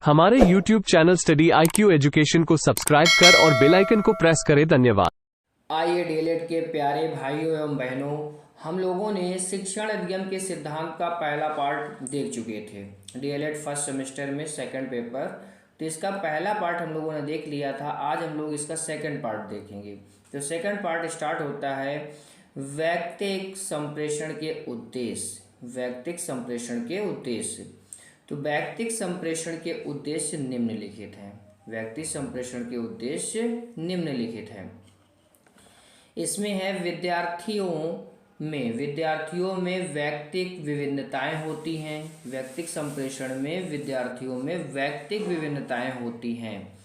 हमारे YouTube channel study IQ education को subscribe कर और बेल आइकन को प्रेस करें। धन्यवाद। आइए डीएलएड के प्यारे भाइयों एवं बहनों, हम लोगों ने शिक्षण अधिगम के सिद्धांत का पहला पार्ट देख चुके थे। डीएलएड फर्स्ट सेमेस्टर में सेकंड पेपर, तो इसका पहला पार्ट हम लोगों ने देख लिया था। आज हम लोग इसका सेकंड पार्ट देखेंगे। तो सेकंड पार्ट स्टार्ट होता है वैयक्तिक संप्रेषण के उद्देश्य। वैयक्तिक संप्रेषण के उद्देश्य, तो वैयक्तिक संप्रेषण के उद्देश्य निम्नलिखित हैं। वैयक्तिक संप्रेषण के उद्देश्य निम्नलिखित हैं। इसमें है विद्यार्थियों में वैयक्तिक विभिन्नताएं होती हैं। वैयक्तिक संप्रेषण में विद्यार्थियों में वैयक्तिक विभिन्नताएं होती हैं।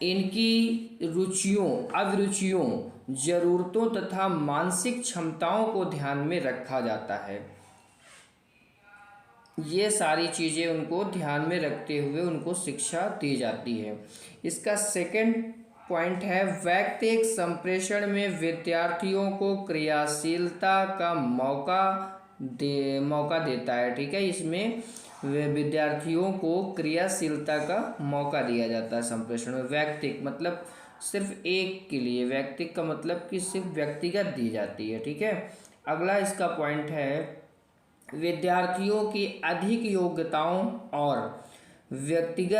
इनकी रुचियों, अभिरुचियों, जरूरतों तथा मानसिक क्षमताओं को ध्यान में रखा जाता है। ये सारी चीज़ें उनको ध्यान में रखते हुए उनको शिक्षा दी जाती है। इसका सेकंड पॉइंट है वैयक्तिक संप्रेषण में विद्यार्थियों को क्रियाशीलता का मौका देता है। ठीक है, इसमें विद्यार्थियों को क्रियाशीलता का मौका दिया जाता है। संप्रेषण में वैयक्तिक मतलब सिर्फ एक के लिए, वैयक्तिक का मतलब कि सिर्फ व्यक्तिगत दी जाती है। ठीक है, अगला इसका पॉइंट है विद्यार्थियों की अधिक योग्यताओं और व्यक्तित्व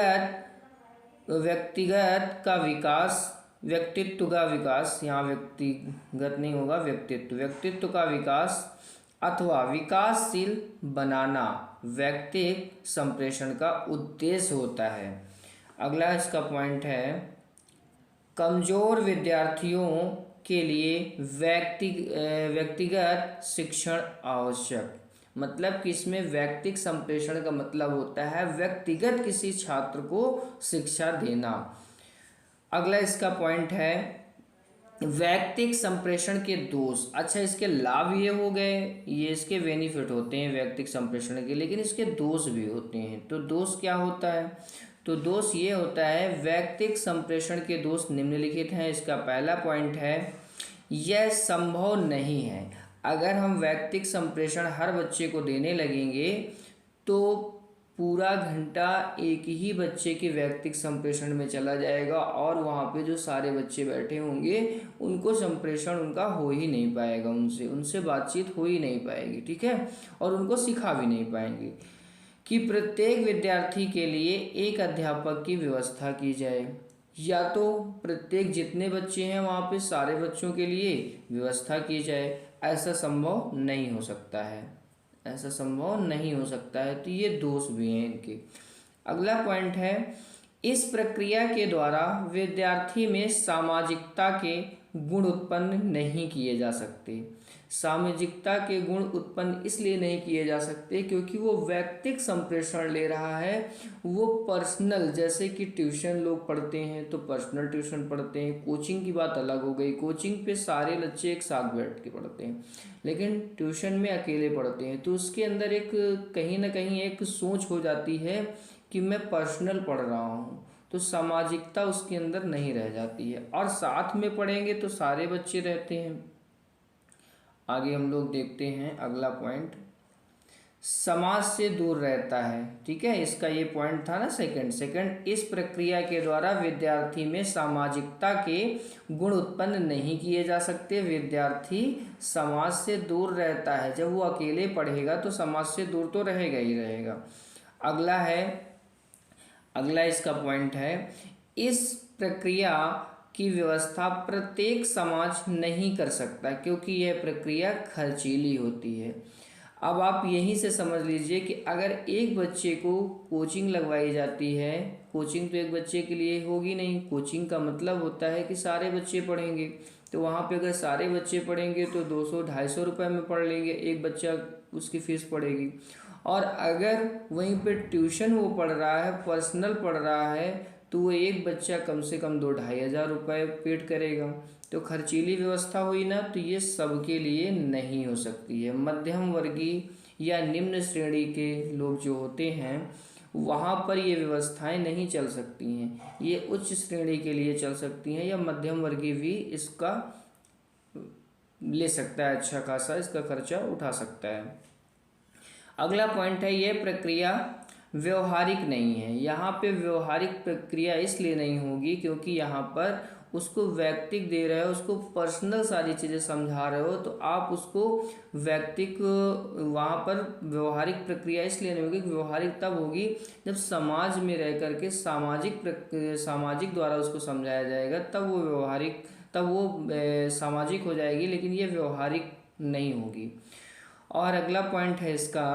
का विकास, यहाँ व्यक्तिगत नहीं होगा, व्यक्तित्व का विकास अथवा विकासशील बनाना वैयक्तिक संप्रेषण का उद्देश्य होता है। अगला इसका पॉइंट है कमजोर विद्यार्थियों के लिए व्यक्तिगत शिक्षण आवश्यक। मतलब कि इसमें वैयक्तिक संप्रेषण का मतलब होता है व्यक्तिगत किसी छात्र को शिक्षा देना। अगला इसका पॉइंट है वैयक्तिक संप्रेषण के दोष। अच्छा, इसके लाभ ये हो गए, ये इसके बेनिफिट होते हैं वैयक्तिक संप्रेषण के, लेकिन इसके दोष भी होते हैं। तो दोष क्या होता है? तो दोष ये होता है वैयक्तिक संप्रेषण के दोष निम्नलिखित हैं। इसका पहला पॉइंट है यह संभव नहीं है। अगर हम वैयक्तिक संप्रेषण हर बच्चे को देने लगेंगे तो पूरा घंटा एक ही बच्चे के वैयक्तिक संप्रेषण में चला जाएगा और वहाँ पे जो सारे बच्चे बैठे होंगे उनको संप्रेषण उनका हो ही नहीं पाएगा, उनसे बातचीत हो ही नहीं पाएगी। ठीक है, और उनको सिखा भी नहीं पाएंगे। कि प्रत्येक विद्यार्थी के लिए एक अध्यापक की व्यवस्था की जाए, या तो प्रत्येक जितने बच्चे हैं वहाँ पे सारे बच्चों के लिए व्यवस्था की जाए। ऐसा संभव नहीं हो सकता है, ऐसा संभव नहीं हो सकता है। तो ये दोष भी हैं इनके। अगला पॉइंट है इस प्रक्रिया के द्वारा विद्यार्थी में सामाजिकता के गुण उत्पन्न नहीं किए जा सकते। सामाजिकता के गुण उत्पन्न इसलिए नहीं किए जा सकते क्योंकि वो वैयक्तिक संप्रेषण ले रहा है। वो पर्सनल, जैसे कि ट्यूशन लोग पढ़ते हैं तो पर्सनल ट्यूशन पढ़ते हैं। कोचिंग की बात अलग हो गई, कोचिंग पे सारे बच्चे एक साथ बैठ के पढ़ते हैं, लेकिन ट्यूशन में अकेले पढ़ते हैं। तो उसके अंदर एक कहीं ना कहीं एक सोच हो जाती है कि मैं पर्सनल पढ़ रहा हूँ, तो सामाजिकता उसके अंदर नहीं रह जाती है। और साथ में पढ़ेंगे तो सारे बच्चे रहते हैं। आगे हम लोग देखते हैं अगला पॉइंट, समाज से दूर रहता है। ठीक है, इसका ये पॉइंट था ना सेकंड। इस प्रक्रिया के द्वारा विद्यार्थी में सामाजिकता के गुण उत्पन्न नहीं किए जा सकते। विद्यार्थी समाज से दूर रहता है, जब वो अकेले पढ़ेगा तो समाज से दूर तो रहेगा ही रहेगा। अगला इसका पॉइंट है इस प्रक्रिया की व्यवस्था प्रत्येक समाज नहीं कर सकता क्योंकि यह प्रक्रिया खर्चीली होती है। अब आप यहीं से समझ लीजिए कि अगर एक बच्चे को कोचिंग लगवाई जाती है, कोचिंग तो एक बच्चे के लिए होगी नहीं, कोचिंग का मतलब होता है कि सारे बच्चे पढ़ेंगे। तो वहाँ पे अगर सारे बच्चे पढ़ेंगे तो 200-250 रुपये में पढ़ लेंगे, एक बच्चा उसकी फ़ीस पड़ेगी। और अगर वहीं पे ट्यूशन वो पढ़ रहा है, पर्सनल पढ़ रहा है, तो वो एक बच्चा कम से कम 2-2,500 रुपये पेड करेगा। तो खर्चीली व्यवस्था हुई ना, तो ये सबके लिए नहीं हो सकती है। मध्यम वर्गीय या निम्न श्रेणी के लोग जो होते हैं वहाँ पर ये व्यवस्थाएं नहीं चल सकती हैं। ये उच्च श्रेणी के लिए चल सकती हैं, या मध्यम वर्गीय भी इसका ले सकता है, अच्छा खासा इसका खर्चा उठा सकता है। अगला पॉइंट है यह प्रक्रिया व्यवहारिक नहीं है। यहाँ पे व्यवहारिक प्रक्रिया इसलिए नहीं होगी क्योंकि यहाँ पर उसको वैयक्तिक दे रहे हो, उसको पर्सनल सारी चीज़ें समझा रहे हो, तो आप उसको वैयक्तिक वहाँ पर व्यवहारिक प्रक्रिया इसलिए नहीं होगी। व्यवहारिक तब होगी जब समाज में रह करके सामाजिक द्वारा उसको समझाया जाएगा, तब वो व्यवहारिक, तब वो सामाजिक हो जाएगी, लेकिन ये व्यवहारिक नहीं होगी। और अगला पॉइंट है इसका,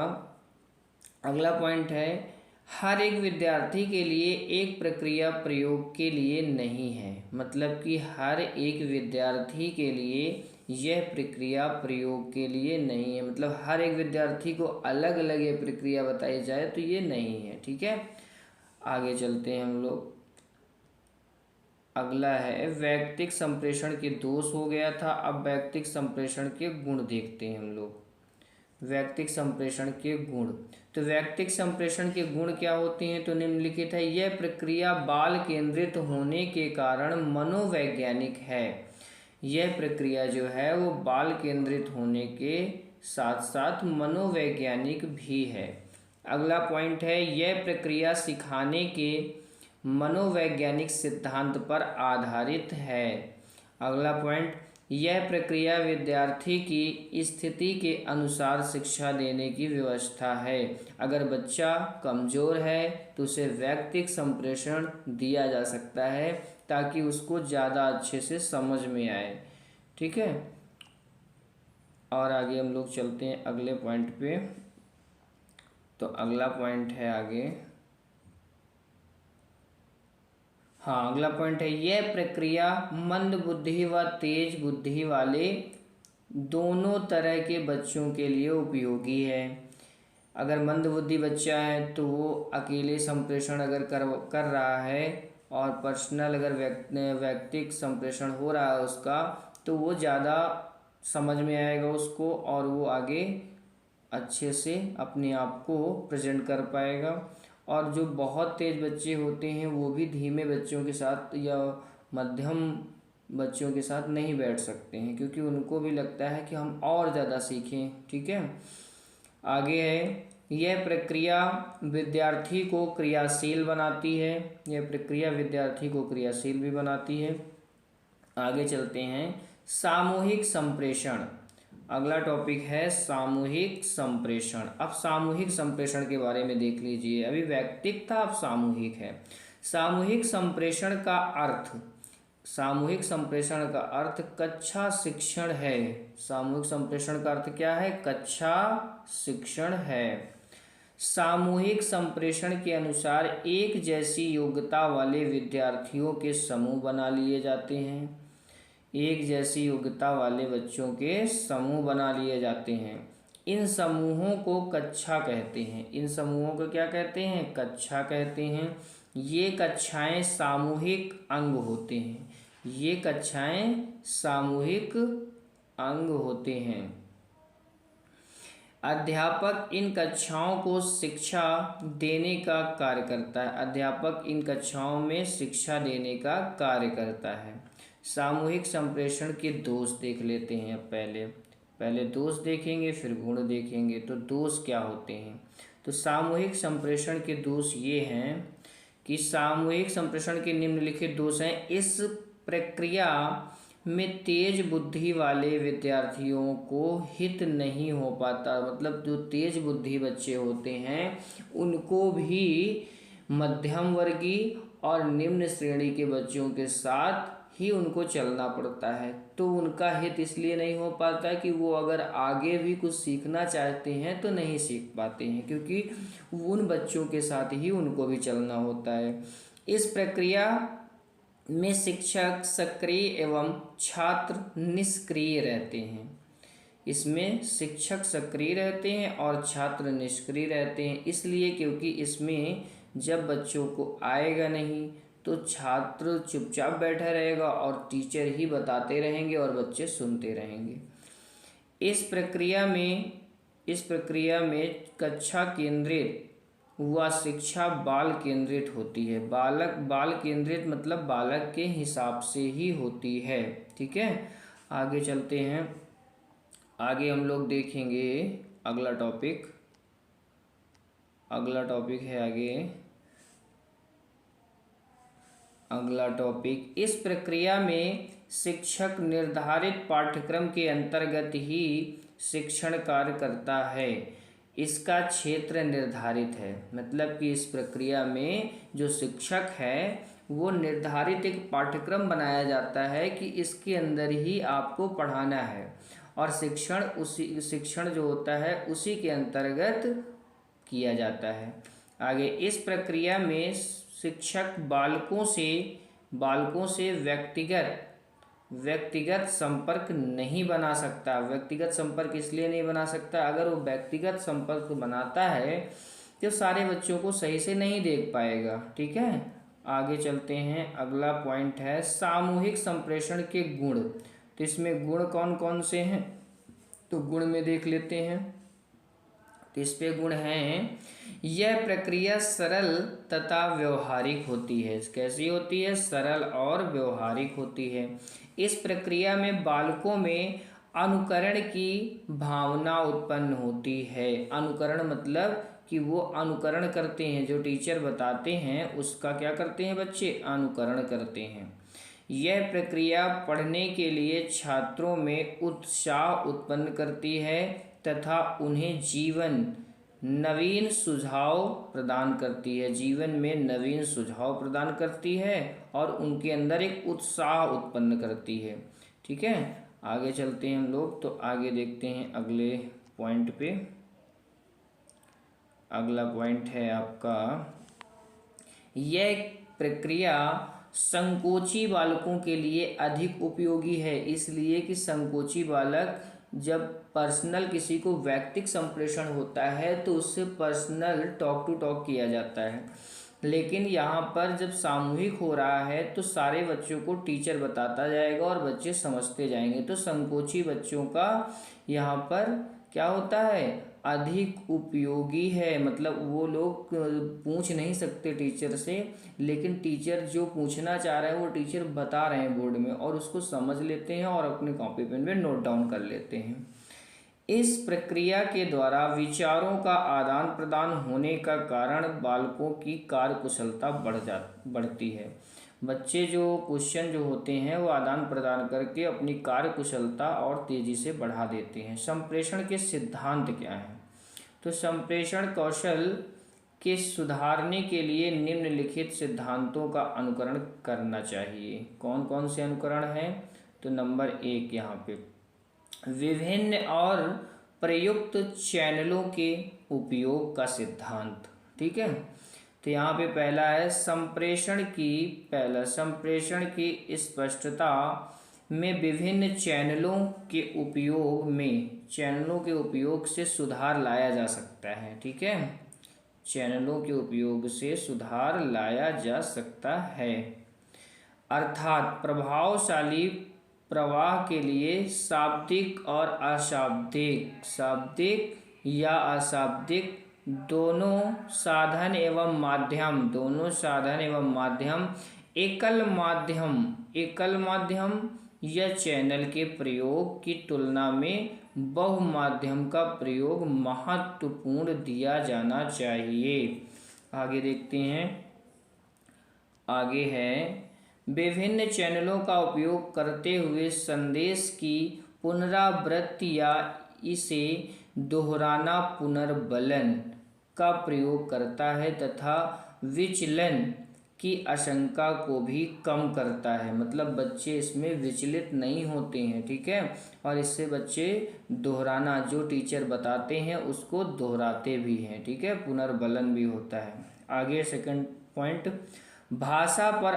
अगला पॉइंट है हर एक विद्यार्थी के लिए एक प्रक्रिया प्रयोग के लिए नहीं है। मतलब कि हर एक विद्यार्थी के लिए यह प्रक्रिया प्रयोग के लिए नहीं है। मतलब हर एक विद्यार्थी को अलग अलग ये प्रक्रिया बताई जाए तो ये नहीं है। ठीक है, आगे चलते हैं हम लोग। अगला है वैयक्तिक संप्रेषण के दोष हो गया था। अब वैयक्तिक संप्रेषण के गुण देखते हैं हम लोग। वैयक्तिक संप्रेषण के गुण, तो वैयक्तिक संप्रेषण के गुण क्या होते हैं? तो निम्नलिखित है। यह प्रक्रिया बाल केंद्रित होने के कारण मनोवैज्ञानिक है। यह प्रक्रिया जो है वो बाल केंद्रित होने के साथ साथ मनोवैज्ञानिक भी है। अगला पॉइंट है यह प्रक्रिया सिखाने के मनोवैज्ञानिक सिद्धांत पर आधारित है। अगला पॉइंट, यह प्रक्रिया विद्यार्थी की स्थिति के अनुसार शिक्षा देने की व्यवस्था है। अगर बच्चा कमज़ोर है तो उसे वैयक्तिक संप्रेषण दिया जा सकता है ताकि उसको ज़्यादा अच्छे से समझ में आए। ठीक है, और आगे हम लोग चलते हैं अगले पॉइंट पे। तो अगला पॉइंट है आगे, हाँ अगला पॉइंट है यह प्रक्रिया मंद बुद्धि व तेज बुद्धि वाले दोनों तरह के बच्चों के लिए उपयोगी है। अगर मंद बुद्धि बच्चा है तो वो अकेले संप्रेषण अगर कर रहा है और पर्सनल अगर वैयक्तिक संप्रेषण हो रहा है उसका, तो वो ज़्यादा समझ में आएगा उसको और वो आगे अच्छे से अपने आप को प्रेजेंट कर पाएगा। और जो बहुत तेज़ बच्चे होते हैं वो भी धीमे बच्चों के साथ या मध्यम बच्चों के साथ नहीं बैठ सकते हैं क्योंकि उनको भी लगता है कि हम और ज़्यादा सीखें। ठीक है, आगे है यह प्रक्रिया विद्यार्थी को क्रियाशील बनाती है। यह प्रक्रिया विद्यार्थी को क्रियाशील भी बनाती है। आगे चलते हैं सामूहिक संप्रेषण। अगला टॉपिक है सामूहिक संप्रेषण। अब सामूहिक संप्रेषण के बारे में देख लीजिए। अभी वैयक्तिक था, अब सामूहिक है। सामूहिक संप्रेषण का अर्थ, सामूहिक संप्रेषण का अर्थ कक्षा शिक्षण है। सामूहिक संप्रेषण का अर्थ क्या है? कक्षा शिक्षण है। सामूहिक संप्रेषण के अनुसार एक जैसी योग्यता वाले विद्यार्थियों के समूह बना लिए जाते हैं। एक जैसी योग्यता वाले बच्चों के समूह बना लिए जाते हैं। इन समूहों को कक्षा कहते हैं। इन समूहों को क्या कहते हैं? कक्षा कहते हैं। ये कक्षाएं सामूहिक अंग होते हैं। ये कक्षाएं सामूहिक अंग होते हैं। अध्यापक इन कक्षाओं को शिक्षा देने का कार्य करता है। अध्यापक इन कक्षाओं में शिक्षा देने का कार्य करता है। सामूहिक संप्रेषण के दोष देख लेते हैं। पहले दोष देखेंगे फिर गुण देखेंगे। तो दोष क्या होते हैं? तो सामूहिक संप्रेषण के दोष ये हैं कि सामूहिक संप्रेषण के निम्नलिखित दोष हैं। इस प्रक्रिया में तेज बुद्धि वाले विद्यार्थियों को हित नहीं हो पाता। मतलब जो तेज बुद्धि बच्चे होते हैं उनको भी मध्यम वर्गीय और निम्न श्रेणी के बच्चों के साथ ही उनको चलना पड़ता है। तो उनका हित इसलिए नहीं हो पाता कि वो अगर आगे भी कुछ सीखना चाहते हैं तो नहीं सीख पाते हैं क्योंकि उन बच्चों के साथ ही उनको भी चलना होता है। इस प्रक्रिया में शिक्षक सक्रिय एवं छात्र निष्क्रिय रहते हैं। इसमें शिक्षक सक्रिय रहते हैं और छात्र निष्क्रिय रहते हैं। इसलिए क्योंकि इसमें जब बच्चों को आएगा नहीं तो छात्र चुपचाप बैठा रहेगा और टीचर ही बताते रहेंगे और बच्चे सुनते रहेंगे। इस प्रक्रिया में कक्षा केंद्रित व शिक्षा बाल केंद्रित होती है। बाल केंद्रित मतलब बालक के हिसाब से ही होती है। ठीक है, आगे चलते हैं। आगे हम लोग देखेंगे अगला टॉपिक। अगला टॉपिक है आगे। अगला टॉपिक, इस प्रक्रिया में शिक्षक निर्धारित पाठ्यक्रम के अंतर्गत ही शिक्षण कार्य करता है। इसका क्षेत्र निर्धारित है, मतलब कि इस प्रक्रिया में जो शिक्षक है वो निर्धारित एक पाठ्यक्रम बनाया जाता है कि इसके अंदर ही आपको पढ़ाना है, और शिक्षण जो होता है उसी के अंतर्गत किया जाता है। आगे, इस प्रक्रिया में शिक्षक बालकों से व्यक्तिगत संपर्क नहीं बना सकता। व्यक्तिगत संपर्क इसलिए नहीं बना सकता, अगर वो व्यक्तिगत संपर्क बनाता है तो सारे बच्चों को सही से नहीं देख पाएगा। ठीक है, आगे चलते हैं। अगला पॉइंट है सामूहिक संप्रेषण के गुण। तो इसमें गुण कौन कौन से हैं, तो गुण में देख लेते हैं। तो इस पे गुण हैं, यह प्रक्रिया सरल तथा व्यवहारिक होती है। कैसी होती है, सरल और व्यवहारिक होती है। इस प्रक्रिया में बालकों में अनुकरण की भावना उत्पन्न होती है। अनुकरण मतलब कि वो अनुकरण करते हैं, जो टीचर बताते हैं उसका क्या करते हैं बच्चे, अनुकरण करते हैं। यह प्रक्रिया पढ़ने के लिए छात्रों में उत्साह उत्पन्न करती है तथा उन्हें नवीन सुझाव प्रदान करती है। जीवन में नवीन सुझाव प्रदान करती है और उनके अंदर एक उत्साह उत्पन्न करती है। ठीक है, आगे चलते हैं हम लोग। तो आगे देखते हैं अगले पॉइंट पे। अगला पॉइंट है आपका, यह प्रक्रिया संकोची बालकों के लिए अधिक उपयोगी है, इसलिए कि संकोची बालक जब पर्सनल किसी को व्यक्तिगत संप्रेषण होता है तो उससे पर्सनल टॉक टू टॉक किया जाता है, लेकिन यहाँ पर जब सामूहिक हो रहा है तो सारे बच्चों को टीचर बताता जाएगा और बच्चे समझते जाएंगे। तो संकोची बच्चों का यहाँ पर क्या होता है, अधिक उपयोगी है। मतलब वो लोग पूछ नहीं सकते टीचर से, लेकिन टीचर जो पूछना चाह रहे हैं वो टीचर बता रहे हैं बोर्ड में, और उसको समझ लेते हैं और अपने कॉपी पेन में नोट डाउन कर लेते हैं। इस प्रक्रिया के द्वारा विचारों का आदान प्रदान होने का कारण बालकों की कार्यकुशलता बढ़ती है। बच्चे जो क्वेश्चन जो होते हैं वो आदान प्रदान करके अपनी कार्यकुशलता और तेजी से बढ़ा देते हैं। संप्रेषण के सिद्धांत क्या हैं, तो संप्रेषण कौशल के सुधारने के लिए निम्नलिखित सिद्धांतों का अनुकरण करना चाहिए। कौन कौन से अनुकरण हैं, तो नंबर 1 यहाँ पे विभिन्न और प्रयुक्त चैनलों के उपयोग का सिद्धांत। ठीक है, तो यहाँ पे पहला है संप्रेषण की स्पष्टता में विभिन्न चैनलों के उपयोग से सुधार लाया जा सकता है। ठीक है, चैनलों के उपयोग से सुधार लाया जा सकता है, अर्थात प्रभावशाली प्रवाह के लिए शाब्दिक या अशाब्दिक दोनों साधन एवं माध्यम एकल माध्यम या चैनल के प्रयोग की तुलना में बहुमाध्यम का प्रयोग महत्वपूर्ण दिया जाना चाहिए। आगे देखते हैं, आगे है विभिन्न चैनलों का उपयोग करते हुए संदेश की पुनरावृत्ति या इसे दोहराना पुनर्बलन का प्रयोग करता है तथा विचलन की आशंका को भी कम करता है। मतलब बच्चे इसमें विचलित नहीं होते हैं। ठीक है, और इससे बच्चे दोहराना, जो टीचर बताते हैं उसको दोहराते भी हैं। ठीक है, पुनर्बलन भी होता है। आगे सेकंड पॉइंट, भाषा पर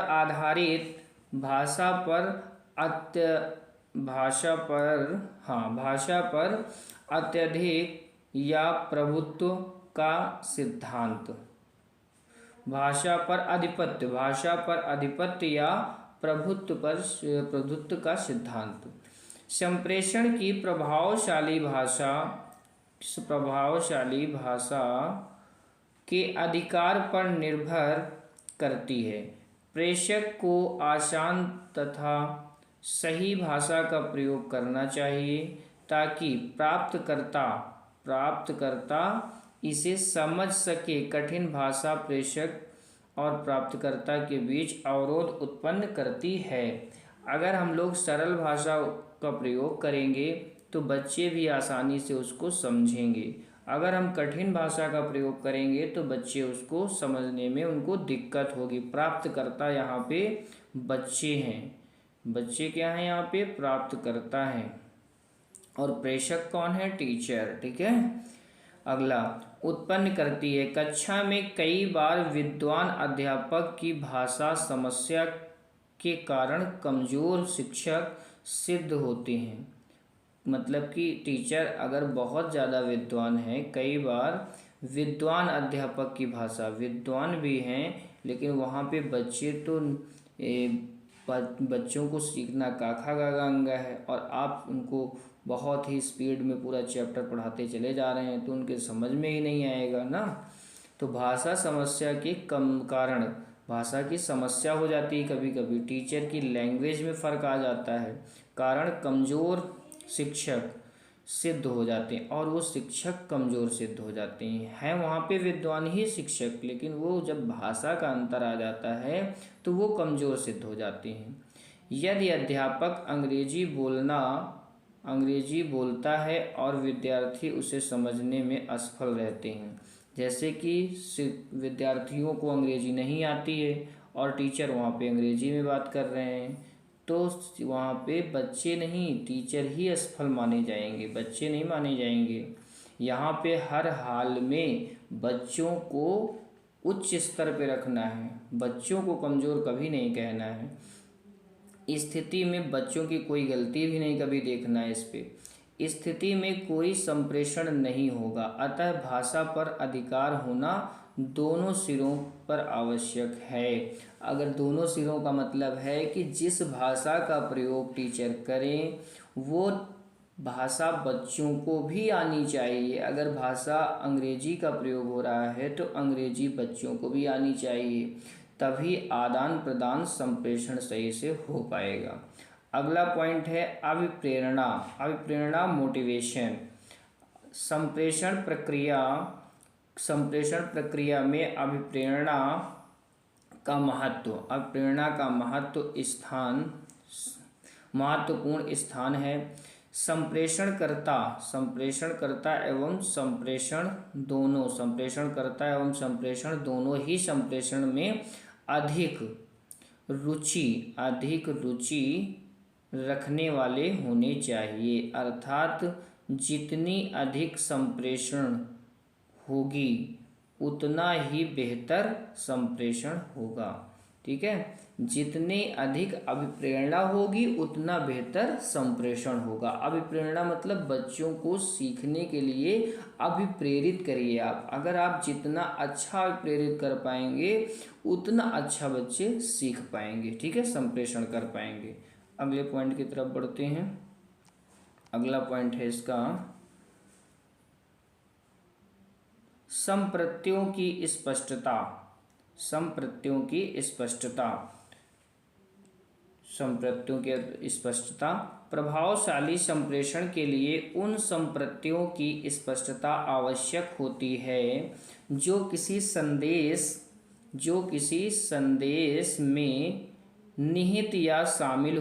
अत्यधिक या प्रभुत्व का सिद्धांत। भाषा पर आधिपत्य या प्रभुत्व का सिद्धांत। संप्रेषण की प्रभावशाली भाषा के अधिकार पर निर्भर करती है। प्रेषक को आसान तथा सही भाषा का प्रयोग करना चाहिए ताकि प्राप्तकर्ता इसे समझ सके। कठिन भाषा प्रेषक और प्राप्तकर्ता के बीच अवरोध उत्पन्न करती है। अगर हम लोग सरल भाषा का प्रयोग करेंगे तो बच्चे भी आसानी से उसको समझेंगे। अगर हम कठिन भाषा का प्रयोग करेंगे तो बच्चे उसको समझने में उनको दिक्कत होगी। प्राप्तकर्ता यहाँ पे बच्चे हैं। बच्चे क्या हैं यहाँ पे? प्राप्तकर्ता हैं। और प्रेषक कौन है? टीचर। ठीक है। अगला, उत्पन्न करती है। कक्षा में कई बार विद्वान अध्यापक की भाषा समस्या के कारण कमजोर शिक्षक सिद्ध होते हैं। मतलब कि टीचर अगर बहुत ज़्यादा विद्वान है, कई बार विद्वान अध्यापक की भाषा, विद्वान भी हैं लेकिन वहाँ पे बच्चे तो बच्चों को सीखना काखा गागा अंगा है और आप उनको बहुत ही स्पीड में पूरा चैप्टर पढ़ाते चले जा रहे हैं तो उनके समझ में ही नहीं आएगा ना। तो भाषा समस्या के कम कारण भाषा की समस्या हो जाती है। कभी कभी टीचर की लैंग्वेज में फ़र्क आ जाता है, कारण कमज़ोर शिक्षक सिद्ध हो जाते हैं और वो शिक्षक कमज़ोर सिद्ध हो जाते हैं वहाँ पे विद्वान ही शिक्षक, लेकिन वो जब भाषा का अंतर आ जाता है तो वो कमज़ोर सिद्ध हो जाते हैं। यदि अध्यापक अंग्रेजी बोलता है और विद्यार्थी उसे समझने में असफल रहते हैं, जैसे कि विद्यार्थियों को अंग्रेजी नहीं आती है और टीचर वहाँ पे अंग्रेजी में बात कर रहे हैं, तो वहाँ पे बच्चे नहीं, टीचर ही असफल माने जाएंगे, बच्चे नहीं माने जाएंगे। यहाँ पे हर हाल में बच्चों को उच्च स्तर पे रखना है, बच्चों को कमज़ोर कभी नहीं कहना है। स्थिति में बच्चों की कोई गलती भी नहीं कभी देखना है इस पे। स्थिति में कोई संप्रेषण नहीं होगा, अतः भाषा पर अधिकार होना दोनों सिरों पर आवश्यक है। अगर दोनों सिरों का मतलब है कि जिस भाषा का प्रयोग टीचर करें वो भाषा बच्चों को भी आनी चाहिए। अगर भाषा अंग्रेजी का प्रयोग हो रहा है तो अंग्रेजी बच्चों को भी आनी चाहिए, तभी आदान प्रदान संप्रेषण सही से हो पाएगा। अगला पॉइंट है अभिप्रेरणा। अभिप्रेरणा मोटिवेशन। संप्रेषण प्रक्रिया में अभिप्रेरणा का महत्वपूर्ण स्थान है। संप्रेषणकर्ता एवं संप्रेषण दोनों ही संप्रेषण में अधिक रुचि रखने वाले होने चाहिए, अर्थात जितनी अधिक संप्रेषण होगी उतना ही बेहतर संप्रेषण होगा। ठीक है, जितनी अधिक अभिप्रेरणा होगी उतना बेहतर संप्रेषण होगा। अभिप्रेरणा मतलब बच्चों को सीखने के लिए अभिप्रेरित करिए आप। अगर आप जितना अच्छा प्रेरित कर पाएंगे उतना अच्छा बच्चे सीख पाएंगे। ठीक है, संप्रेषण कर पाएंगे। अगले पॉइंट की तरफ बढ़ते हैं। अगला पॉइंट है इसका संप्रत्ययों की स्पष्टता। प्रभावशाली संप्रेषण के लिए उन संप्रत्ययों की स्पष्टता आवश्यक होती है जो किसी संदेश में निहित या शामिल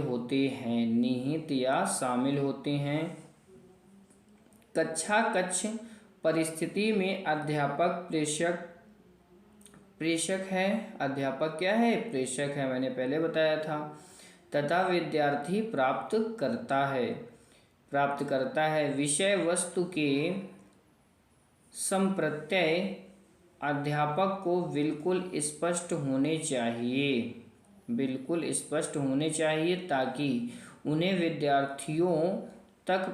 होते हैं। कक्ष परिस्थिति में अध्यापक प्रेषक है। अध्यापक क्या है? प्रेषक है, मैंने पहले बताया था। तथा विद्यार्थी प्राप्त करता है। विषय वस्तु के संप्रत्यय अध्यापक को बिल्कुल स्पष्ट होने चाहिए ताकि उन्हें विद्यार्थियों तक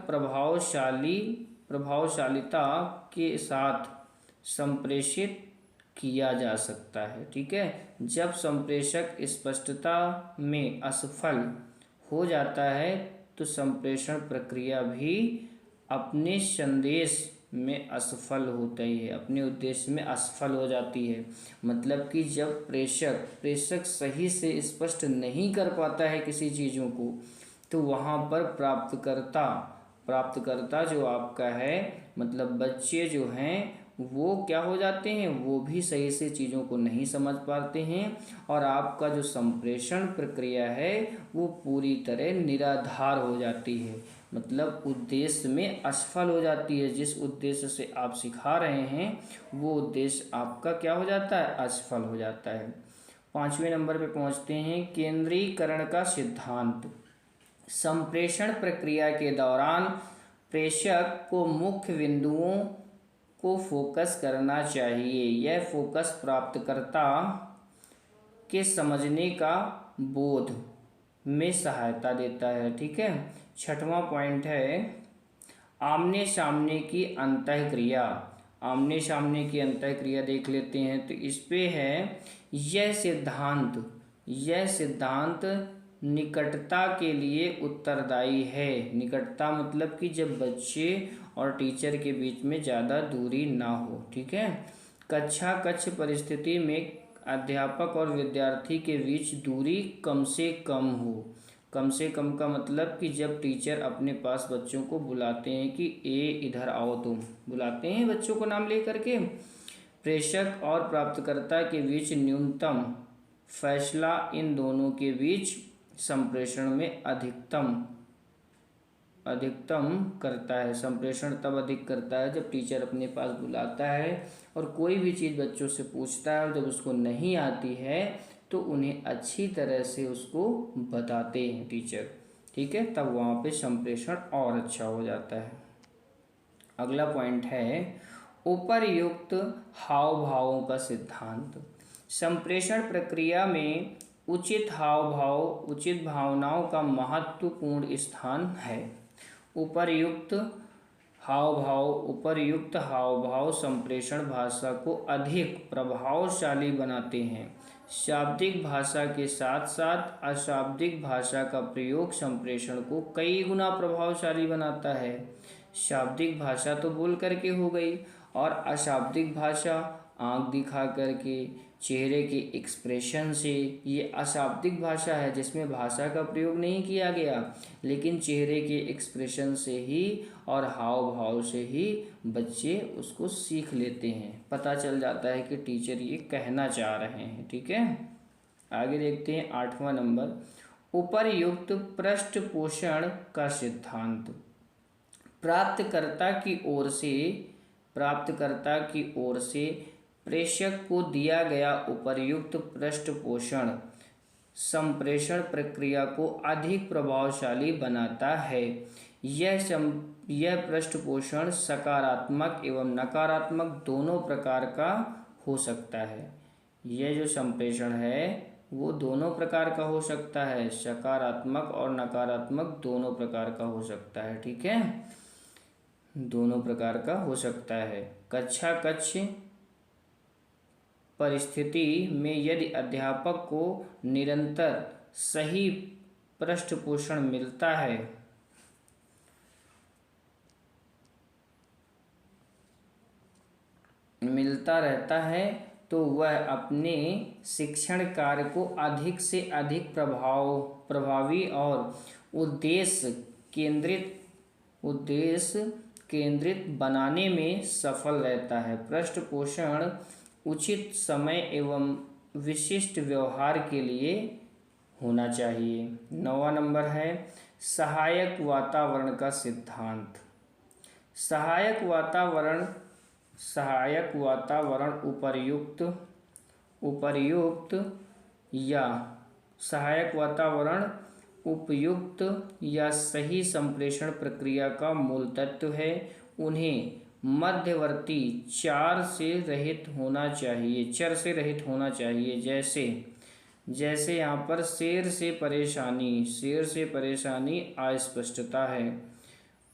प्रभावशालिता के साथ संप्रेषित किया जा सकता है। ठीक है, जब संप्रेषक स्पष्टता में असफल हो जाता है तो संप्रेषण प्रक्रिया भी अपने संदेश में असफल होता ही है, अपने उद्देश्य में असफल हो जाती है। मतलब कि जब प्रेषक सही से स्पष्ट नहीं कर पाता है किसी चीज़ों को, तो वहाँ पर प्राप्तकर्ता जो आपका है, मतलब बच्चे जो हैं, वो क्या हो जाते हैं, वो भी सही से चीज़ों को नहीं समझ पाते हैं और आपका जो संप्रेषण प्रक्रिया है वो पूरी तरह निराधार हो जाती है, मतलब उद्देश्य में असफल हो जाती है। जिस उद्देश्य से आप सिखा रहे हैं वो उद्देश्य आपका क्या हो जाता है, असफल हो जाता है। 5वें नंबर पे पहुंचते हैं, केंद्रीकरण का सिद्धांत। संप्रेषण प्रक्रिया के दौरान प्रेषक को मुख्य बिंदुओं को फोकस करना चाहिए। यह फोकस प्राप्तकर्ता के समझने का बोध में सहायता देता है। ठीक है। 6वां पॉइंट है, आमने सामने की अंतःक्रिया। आमने सामने की अंतःक्रिया देख लेते हैं। तो इस पे है, यह सिद्धांत निकटता के लिए उत्तरदायी है। निकटता मतलब कि जब बच्चे और टीचर के बीच में ज़्यादा दूरी ना हो। ठीक है। कक्षा कक्ष परिस्थिति में अध्यापक और विद्यार्थी के बीच दूरी कम से कम हो। कम से कम का मतलब कि जब टीचर अपने पास बच्चों को बुलाते हैं कि ए इधर आओ, तुम बुलाते हैं बच्चों को नाम लेकर के, प्रेषक और प्राप्तकर्ता के बीच न्यूनतम फैसला इन दोनों के बीच संप्रेषण में अधिकतम करता है। संप्रेषण तब अधिक करता है जब टीचर अपने पास बुलाता है और कोई भी चीज़ बच्चों से पूछता है और जब उसको नहीं आती है तो उन्हें अच्छी तरह से उसको बताते हैं टीचर। ठीक है, तब वहाँ पे संप्रेषण और अच्छा हो जाता है। अगला पॉइंट है, उपर्युक्त हाव भावों का सिद्धांत। संप्रेषण प्रक्रिया में उचित हाव भाव, उचित भावनाओं का महत्वपूर्ण स्थान है। उपर्युक्त हाव भाव संप्रेषण भाषा को अधिक प्रभावशाली बनाते हैं। शाब्दिक भाषा के साथ साथ अशाब्दिक भाषा का प्रयोग संप्रेषण को कई गुना प्रभावशाली बनाता है। शाब्दिक भाषा तो बोल करके हो गई, और अशाब्दिक भाषा आंख दिखा करके, चेहरे के एक्सप्रेशन से। ये अशाब्दिक भाषा है जिसमें भाषा का प्रयोग नहीं किया गया, लेकिन चेहरे के एक्सप्रेशन से ही और हाव भाव से ही बच्चे उसको सीख लेते हैं। पता चल जाता है कि टीचर ये कहना चाह रहे हैं। ठीक है, आगे देखते हैं 8वां नंबर, उपर्युक्त पृष्ठपोषण का सिद्धांत। प्राप्तकर्ता की ओर से प्रेषक को दिया गया उपर्युक्त पृष्ठपोषण संप्रेषण प्रक्रिया को अधिक प्रभावशाली बनाता है। यह पृष्ठपोषण सकारात्मक एवं नकारात्मक दोनों प्रकार का हो सकता है। यह जो संप्रेषण है वो दोनों प्रकार का हो सकता है, सकारात्मक और नकारात्मक दोनों प्रकार का हो सकता है। ठीक है, दोनों प्रकार का हो सकता है। कक्षा कक्ष परिस्थिति में यदि अध्यापक को निरंतर सही पृष्ठपोषण मिलता रहता है तो वह अपने शिक्षण कार्य को अधिक से अधिक प्रभावी और उद्देश्य केंद्रित बनाने में सफल रहता है। पृष्ठपोषण उचित समय एवं विशिष्ट व्यवहार के लिए होना चाहिए। 9वां नंबर है, सहायक वातावरण का सिद्धांत। सहायक वातावरण उपयुक्त या सही संप्रेषण प्रक्रिया का मूल तत्व है। उन्हें मध्यवर्ती चर से रहित होना चाहिए। जैसे यहाँ पर शेर से परेशानी अस्पष्टता है।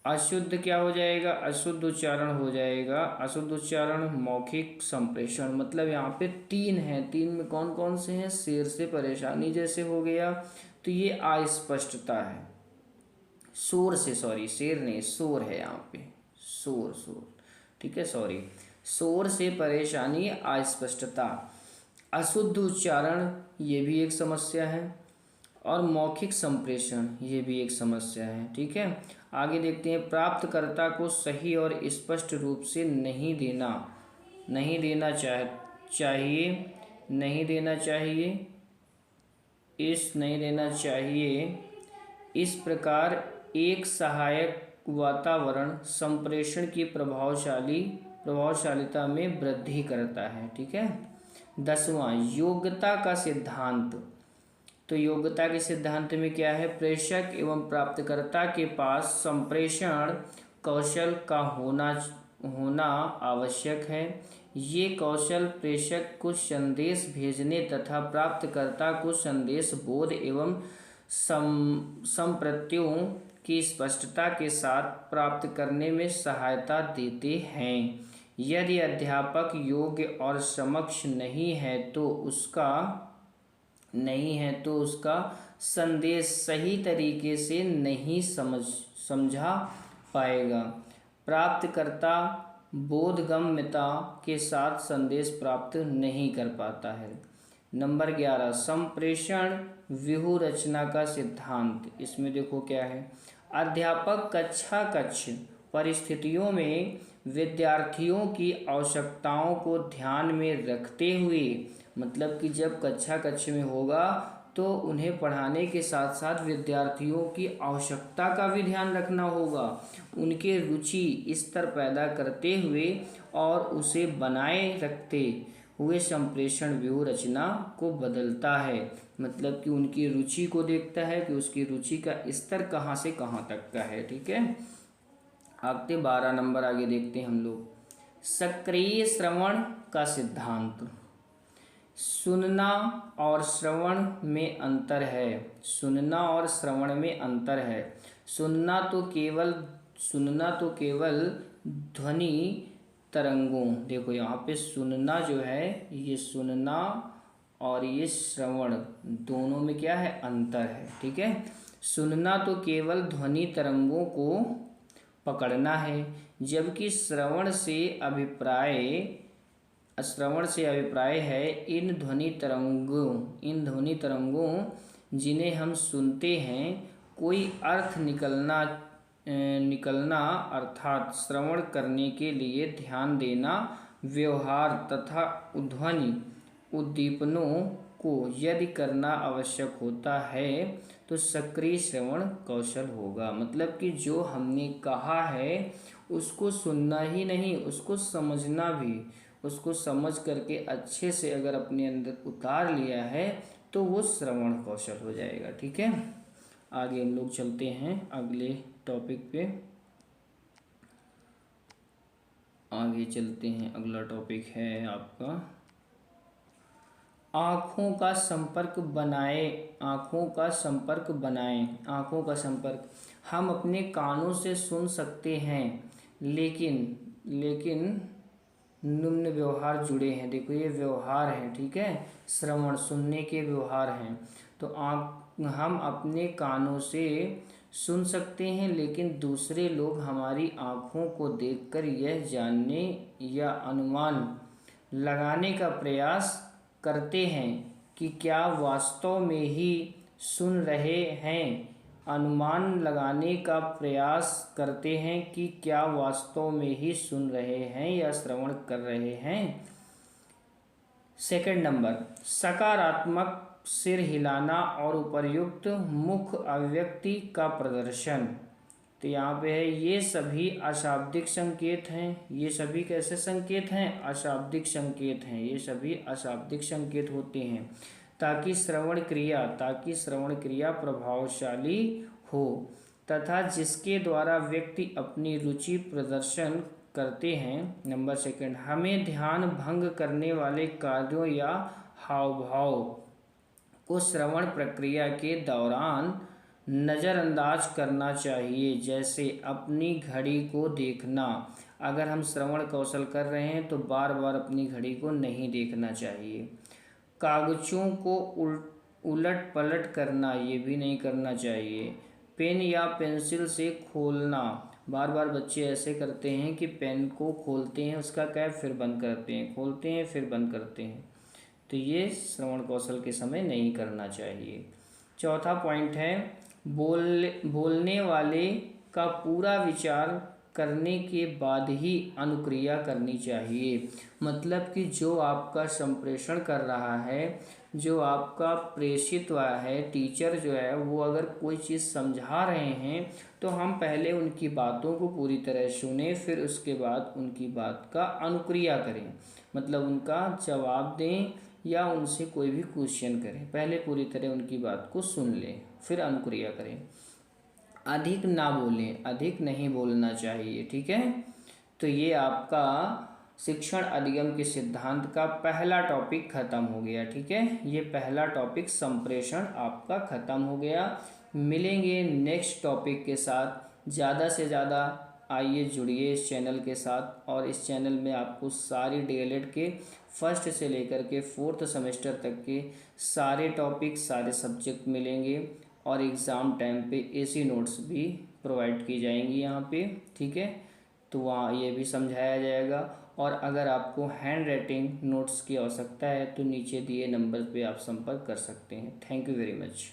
अशुद्ध क्या हो जाएगा, अशुद्ध उच्चारण हो जाएगा। अशुद्ध उच्चारण मौखिक संप्रेषण, मतलब यहाँ पे 3 हैं। 3 में कौन कौन से हैं, शेर से परेशानी जैसे हो गया तो ये अस्पष्टता है। शेर नहीं, शोर है यहाँ पे, शोर। ठीक है, शोर से परेशानी अस्पष्टता। अशुद्ध उच्चारण ये भी एक समस्या है, और मौखिक संप्रेषण ये भी एक समस्या है। ठीक है, आगे देखते हैं, प्राप्तकर्ता को सही और स्पष्ट रूप से नहीं देना नहीं देना चाहिए, नहीं देना चाहिए, नहीं देना चाहिए। इस प्रकार एक सहायक वातावरण संप्रेषण की प्रभावशालिता में वृद्धि करता है। ठीक है। 10वां, योग्यता का सिद्धांत। तो योग्यता के सिद्धांत में क्या है? प्रेषक एवं प्राप्तकर्ता के पास संप्रेषण कौशल का होना आवश्यक है। ये कौशल प्रेषक को संदेश भेजने तथा प्राप्तकर्ता को संदेश बोध एवं संप्रत्यों की स्पष्टता के साथ प्राप्त करने में सहायता देते हैं। यदि अध्यापक योग्य और सक्षम नहीं है तो उसका संदेश सही तरीके से नहीं समझा पाएगा। प्राप्तकर्ता बोधगम्यता के साथ संदेश प्राप्त नहीं कर पाता है। नंबर 11, संप्रेषण व्यूह रचना का सिद्धांत। इसमें देखो क्या है? अध्यापक कक्ष परिस्थितियों में विद्यार्थियों की आवश्यकताओं को ध्यान में रखते हुए, मतलब कि जब कक्ष में होगा तो उन्हें पढ़ाने के साथ साथ विद्यार्थियों की आवश्यकता का भी ध्यान रखना होगा, उनके रुचि स्तर पैदा करते हुए और उसे बनाए रखते हुए संप्रेषण व्यूह रचना को बदलता है। मतलब कि उनकी रुचि को देखता है कि उसकी रुचि का स्तर कहाँ से कहाँ तक का है। ठीक है। आगे 12 नंबर आगे देखते हैं हम लोग, सक्रिय श्रवण का सिद्धांत। सुनना और श्रवण में अंतर है। सुनना और श्रवण में अंतर है। सुनना तो केवल ध्वनि तरंगों, देखो यहाँ पे सुनना जो है, ये सुनना और ये श्रवण दोनों में क्या है? अंतर है। ठीक है। सुनना तो केवल ध्वनि तरंगों को पकड़ना है, जबकि श्रवण से अभिप्राय है इन ध्वनि तरंगों जिन्हें हम सुनते हैं कोई अर्थ निकलना अर्थात श्रवण करने के लिए ध्यान देना, व्यवहार तथा ध्वनि उद्दीपनों को यदि करना आवश्यक होता है तो सक्रिय श्रवण कौशल होगा। मतलब कि जो हमने कहा है उसको सुनना ही नहीं, उसको समझना भी, उसको समझ करके अच्छे से अगर अपने अंदर उतार लिया है तो वो श्रवण कौशल हो जाएगा। ठीक है। आगे हम लोग चलते हैं अगले टॉपिक पे। आगे चलते हैं, अगला टॉपिक है आपका आँखों का संपर्क बनाएं। हम अपने कानों से सुन सकते हैं, लेकिन निम्न व्यवहार जुड़े हैं। देखो ये व्यवहार हैं। ठीक है। श्रवण सुनने के व्यवहार हैं। तो हम अपने कानों से सुन सकते हैं, लेकिन दूसरे लोग हमारी आँखों को देखकर यह जानने या अनुमान लगाने का प्रयास करते हैं कि क्या वास्तव में ही सुन रहे हैं। अनुमान लगाने का प्रयास करते हैं कि क्या वास्तव में ही सुन रहे हैं या श्रवण कर रहे हैं। सेकंड नंबर, सकारात्मक सिर हिलाना और उपर्युक्त मुख अभिव्यक्ति का प्रदर्शन। तो यहाँ पे है ये सभी अशाब्दिक संकेत हैं। ये सभी कैसे संकेत हैं? अशाब्दिक संकेत हैं। ये सभी अशाब्दिक संकेत होते हैं ताकि श्रवण क्रिया प्रभावशाली हो तथा जिसके द्वारा व्यक्ति अपनी रुचि प्रदर्शन करते हैं। नंबर सेकंड, हमें ध्यान भंग करने वाले कार्यों या हाव भाव को श्रवण प्रक्रिया के दौरान नज़रअंदाज करना चाहिए, जैसे अपनी घड़ी को देखना। अगर हम श्रवण कौशल कर रहे हैं तो बार बार अपनी घड़ी को नहीं देखना चाहिए। कागजों को उलट पलट करना, ये भी नहीं करना चाहिए। पेन या पेंसिल से खोलना, बार बार बच्चे ऐसे करते हैं कि पेन को खोलते हैं, उसका कैप फिर बंद करते हैं, खोलते हैं फिर बंद करते हैं। तो ये श्रवण कौशल के समय नहीं करना चाहिए। चौथा पॉइंट है बोलने वाले का पूरा विचार करने के बाद ही अनुक्रिया करनी चाहिए। मतलब कि जो आपका संप्रेषण कर रहा है, जो आपका प्रेषित हुआ है, टीचर जो है वो अगर कोई चीज़ समझा रहे हैं तो हम पहले उनकी बातों को पूरी तरह सुने, फिर उसके बाद उनकी बात का अनुक्रिया करें। मतलब उनका जवाब दें या उनसे कोई भी क्वेश्चन करें, पहले पूरी तरह उनकी बात को सुन लें, फिर अनुक्रिया करें। अधिक ना बोलें, अधिक नहीं बोलना चाहिए, ठीक है। तो ये आपका शिक्षण अधिगम के सिद्धांत का पहला टॉपिक खत्म हो गया, ठीक है। ये पहला टॉपिक संप्रेषण आपका खत्म हो गया। मिलेंगे नेक्स्ट टॉपिक के साथ। ज़्यादा से ज़्यादा आइए जुड़िए इस चैनल के साथ, और इस चैनल में आपको सारी डीएलएड के फर्स्ट से लेकर के फोर्थ सेमेस्टर तक के सारे टॉपिक, सारे सब्जेक्ट मिलेंगे, और एग्ज़ाम टाइम पे एसी नोट्स भी प्रोवाइड की जाएंगी यहाँ पे, ठीक है। तो वहाँ ये भी समझाया जाएगा। और अगर आपको हैंड राइटिंग नोट्स की आवश्यकता है तो नीचे दिए नंबर पे आप संपर्क कर सकते हैं। Thank you very much.